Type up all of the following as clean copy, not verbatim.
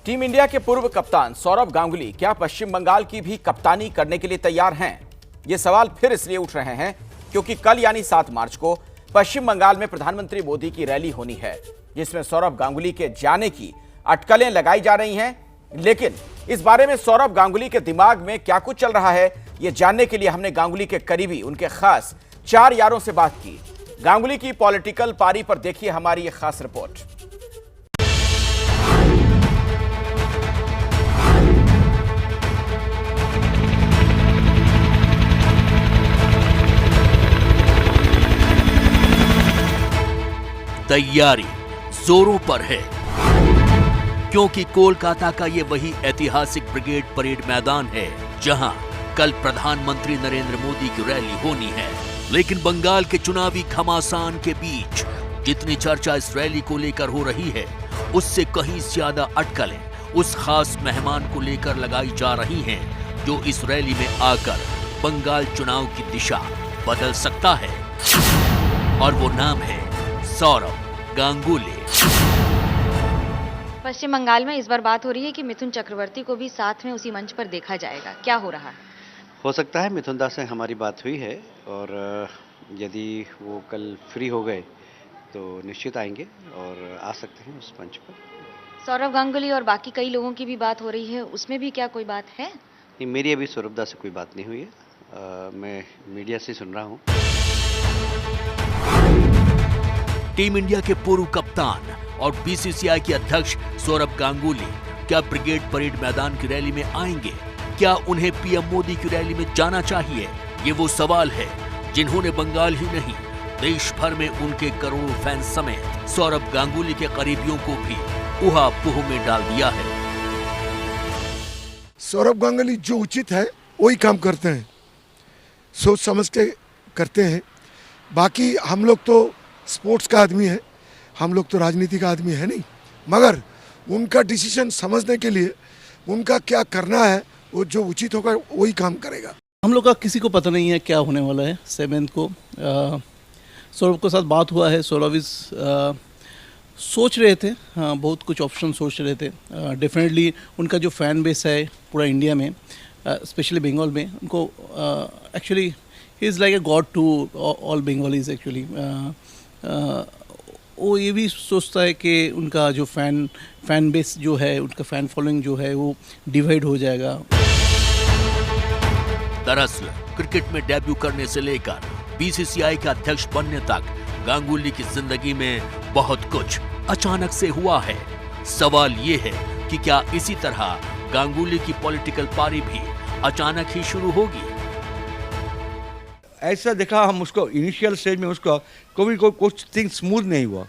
Team India के पूर्व कप्तान सौरव गांगुली क्या पश्चिम बंगाल की भी कप्तानी करने के लिए तैयार हैं? ये सवाल फिर इसलिए उठ रहे हैं क्योंकि कल यानी 7 मार्च को पश्चिम बंगाल में प्रधानमंत्री मोदी की रैली होनी है, जिसमें सौरव गांगुली के जाने की अटकलें लगाई जा रही हैं। लेकिन इस बारे में सौरव गांगुली के दिमाग में क्या कुछ चल रहा है, ये जानने के लिए हमने गांगुली के करीबी, उनके खास 4 यारों से बात की। गांगुली की पॉलिटिकल पारी पर देखिए हमारी ये खास रिपोर्ट। तैयारी जोरों पर है क्योंकि कोलकाता का ये वही ऐतिहासिक ब्रिगेड परेड मैदान है जहां कल प्रधानमंत्री नरेंद्र मोदी की रैली होनी है। लेकिन बंगाल के चुनावी घमासान के बीच जितनी चर्चा इस रैली को लेकर हो रही है, उससे कहीं ज्यादा अटकलें उस खास मेहमान को लेकर लगाई जा रही हैं जो इस रैली में आकर बंगाल चुनाव की दिशा बदल सकता है, और वो नाम है सौरव गांगुली। पश्चिम बंगाल में इस बार बात हो रही है कि मिथुन चक्रवर्ती को भी साथ में उसी मंच पर देखा जाएगा, क्या हो रहा है? हो सकता है मिथुन दास से हमारी बात हुई है और यदि वो कल फ्री हो गए तो निश्चित आएंगे और आ सकते हैं उस मंच पर। सौरव गांगुली और बाकी कई लोगों की भी बात हो रही है, उसमें भी क्या कोई बात है? नहीं, मेरी अभी सौरभ दास से कोई बात नहीं हुई है, मैं मीडिया से सुन रहा हूँ। टीम इंडिया के पूर्व कप्तान और बीसीसीआई के अध्यक्ष सौरभ गांगुली क्या ब्रिगेड परेड मैदान की रैली में आएंगे? क्या उन्हें पीएम मोदी की रैली में जाना चाहिए? ये वो सवाल है जिन्होंने बंगाल ही नहीं, देश भर में उनके करोड़ों फैंस समेत सौरभ गांगुली के करीबियों को भी ऊहा-पोह में डाल दिया है। सौरभ गांगुली जो उचित है वही काम करते हैं, सोच समझ के करते हैं। बाकी हम लोग तो स्पोर्ट्स का आदमी है, हम लोग तो राजनीति का आदमी है नहीं, मगर उनका डिसीजन समझने के लिए उनका क्या करना है वो जो उचित होगा वही काम करेगा। हम लोग का किसी को पता नहीं है क्या होने वाला है 7 को। सौरभ के साथ बात हुआ है, सौरभ सोच रहे थे, हाँ बहुत कुछ ऑप्शन सोच रहे थे। डेफिनेटली उनका जो फैन बेस है पूरा इंडिया में, स्पेशली बंगाल में, उनको actually he is like a god to all Bengalis actually. वो ये भी सोचता है कि उनका जो फैन बेस जो है, उनका फैन फॉलोइंग जो है वो डिवाइड हो जाएगा। दरअसल क्रिकेट में डेब्यू करने से लेकर बीसीसीआई के अध्यक्ष बनने तक गांगुली की जिंदगी में बहुत कुछ अचानक से हुआ है। सवाल ये है कि क्या इसी तरह गांगुली की पॉलिटिकल पारी भी अचानक ही शुरू होगी? ऐसा देखा हम उसको इनिशियल स्टेज में, उसको कभी कोई कुछ थिंग स्मूथ नहीं हुआ।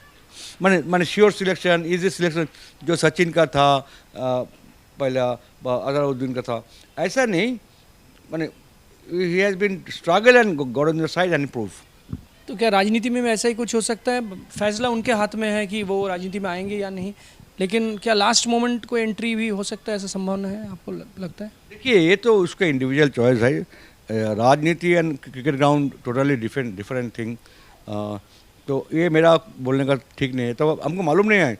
मैंने श्योर सिलेक्शन, इजी सिलेक्शन जो सचिन का था, पहला अजहरुद्दीन का था, ऐसा नहीं। मैंने he has been struggle and got on the side and improve. तो क्या राजनीति में ऐसा ही कुछ हो सकता है? फैसला उनके हाथ में है कि वो राजनीति में आएंगे या नहीं, लेकिन क्या लास्ट मोमेंट को एंट्री भी हो सकता है, ऐसा संभावना है आपको लगता है? देखिए, ये तो उसका इंडिविजुअल चॉइस है। राजनीति and cricket ground totally different thing. तो ये मेरा बोलने का ठीक नहीं है। तो हमको मालूम नहीं है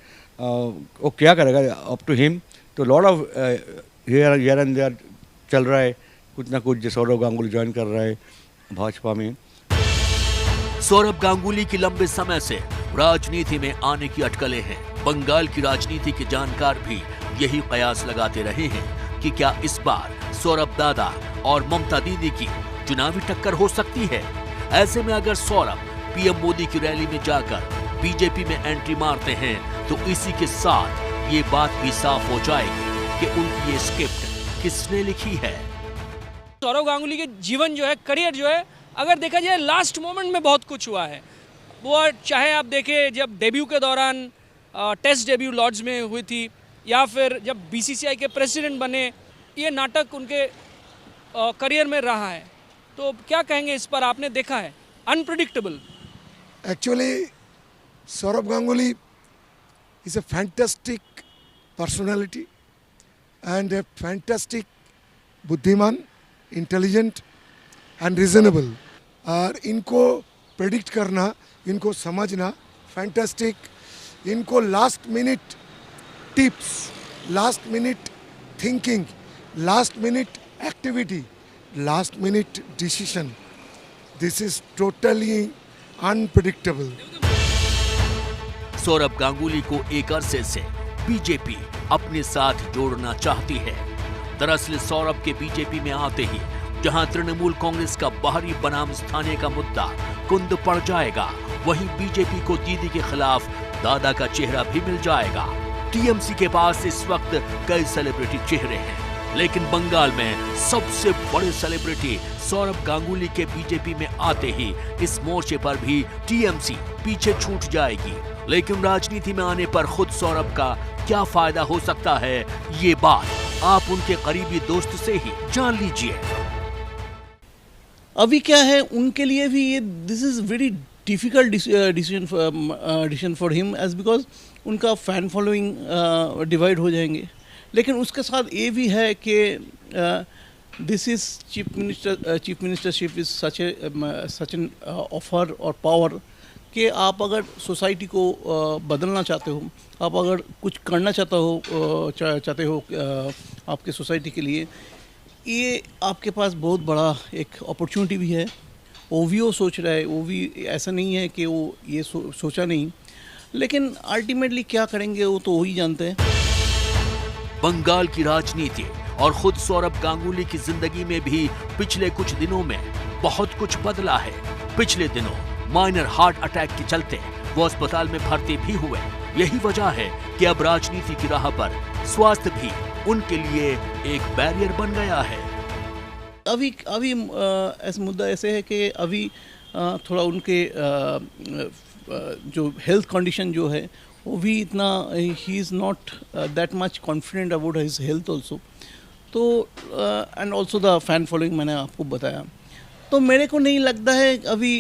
वो क्या करेगा, अप टू हिम। तो lot of here and there चल रहा है, कुछ ना कुछ। सौरव गांगुली ज्वाइन कर रहा है भाजपा में। सौरभ गांगुली की लंबे समय से राजनीति में आने की अटकलें हैं। बंगाल की राजनीति के जानकार भी यही कयास लगाते रहे हैं कि क्या इस बार सौरभ दादा और ममता दीदी की चुनावी टक्कर हो सकती है। ऐसे में अगर सौरभ पीएम मोदी की रैली में जाकर बीजेपी में एंट्री मारते हैं तो इसी के साथ ये बात भी साफ हो जाएगी कि उनकी ये स्क्रिप्ट किसने लिखी है। सौरव गांगुली के जीवन जो है, करियर जो है, अगर देखा जाए लास्ट मोमेंट में बहुत कुछ हुआ है। वो चाहे आप देखें जब डेब्यू के दौरान टेस्ट डेब्यू लॉर्ड्स में हुई थी, या फिर जब बीसीसीआई के प्रेसिडेंट बने, ये नाटक उनके करियर में रहा है। तो क्या कहेंगे इस पर? आपने देखा है unpredictable. Actually Saurabh Ganguly is a fantastic personality and A fantastic बुद्धिमान, इंटेलिजेंट एंड रीजनेबल। और इनको प्रेडिक्ट करना, इनको समझना फैंटास्टिक। इनको last minute tips last minute thinking, last minute activity, last minute decision, this is totally unpredictable. Saurabh Ganguly को एक अरसे से बीजेपी अपने साथ जोड़ना चाहती है। दरअसल सौरभ के बीजेपी में आते ही जहां तृणमूल कांग्रेस का बाहरी बनाम स्थानीय का मुद्दा कुंद पड़ जाएगा, वहीं बीजेपी को दीदी के खिलाफ दादा का चेहरा भी मिल जाएगा। टीएमसी के पास इस वक्त कई सेलिब्रिटी चेहरे हैं, लेकिन बंगाल में सबसे बड़े सेलिब्रिटी सौरभ गांगुली के बीजेपी में आते ही इस मोर्चे पर भी टीएमसी पीछे छूट जाएगी। लेकिन राजनीति में आने पर खुद सौरभ का क्या फायदा हो सकता है, ये बात आप उनके करीबी दोस्त से ही जान लीजिए। अभी क्या है उनके लिए भी ये this is very difficult decision for him as because उनका फैन फॉलोइंग डिवाइड हो जाएंगे। लेकिन उसके साथ ये भी है कि this is chief ministership is such an offer और पावर कि आप अगर सोसाइटी को बदलना चाहते हो, आप अगर कुछ करना चाहते हो आपके सोसाइटी के लिए, ये आपके पास बहुत बड़ा एक अपॉर्चुनिटी भी है। ओवीओ सोच रहा है, ओवी ऐसा नहीं है कि वो ये सोचा नहीं, लेकिन अल्टीमेटली क्या करेंगे वो तो वही जानते हैं। बंगाल की राजनीति और खुद सौरभ गांगुली की जिंदगी में भी पिछले कुछ दिनों में बहुत कुछ बदला है। पिछले दिनों माइनर हार्ट अटैक के चलते वो अस्पताल में भर्ती भी हुए। यही वजह है कि अब राजनीति की राह पर स्वास्थ्य भी उनके लिए एक बैरियर बन गया है। अभी ऐसा मुद्दा ऐसे है कि अभी थोड़ा उनके जो हेल्थ कंडीशन जो है वो भी इतना, he is not that much confident about his health also. तो and also the fan following मैंने आपको बताया। तो मेरे को नहीं लगता है अभी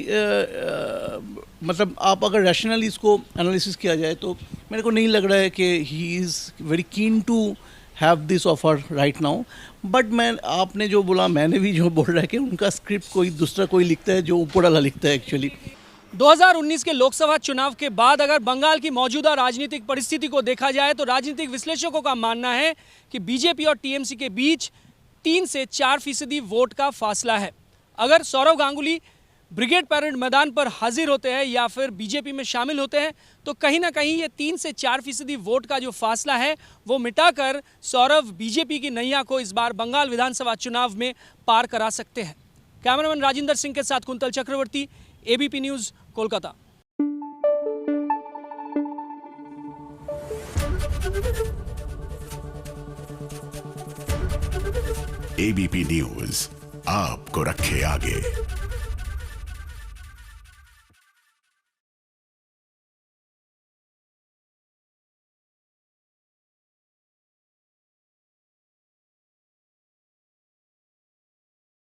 मतलब आप अगर रैशनली इसको एनालिसिस किया जाए तो मेरे को नहीं लग रहा है कि he is very keen to have this offer right now. But आपने जो बोला, मैंने भी जो बोल रहा है कि उनका स्क्रिप्ट कोई दूसरा कोई लिखता है जो ऊपर वाला लिखता है एक्चुअली। 2019 के लोकसभा चुनाव के बाद अगर बंगाल की मौजूदा राजनीतिक परिस्थिति को देखा जाए तो राजनीतिक विश्लेषकों का मानना है कि बीजेपी और टीएमसी के बीच 3 से 4% वोट का फासला है। अगर सौरभ गांगुली ब्रिगेड परेड मैदान पर हाजिर होते हैं या फिर बीजेपी में शामिल होते हैं तो कहीं ना कहीं ये 3 से 4% वोट का जो फासला है वो मिटाकर सौरभ बीजेपी की नैया को इस बार बंगाल विधानसभा चुनाव में पार करा सकते हैं। कैमरामैन राजेंद्र सिंह के साथ Kuntal Chakraborty, ABP news, Kolkata. ABP news आपको रखे आगे।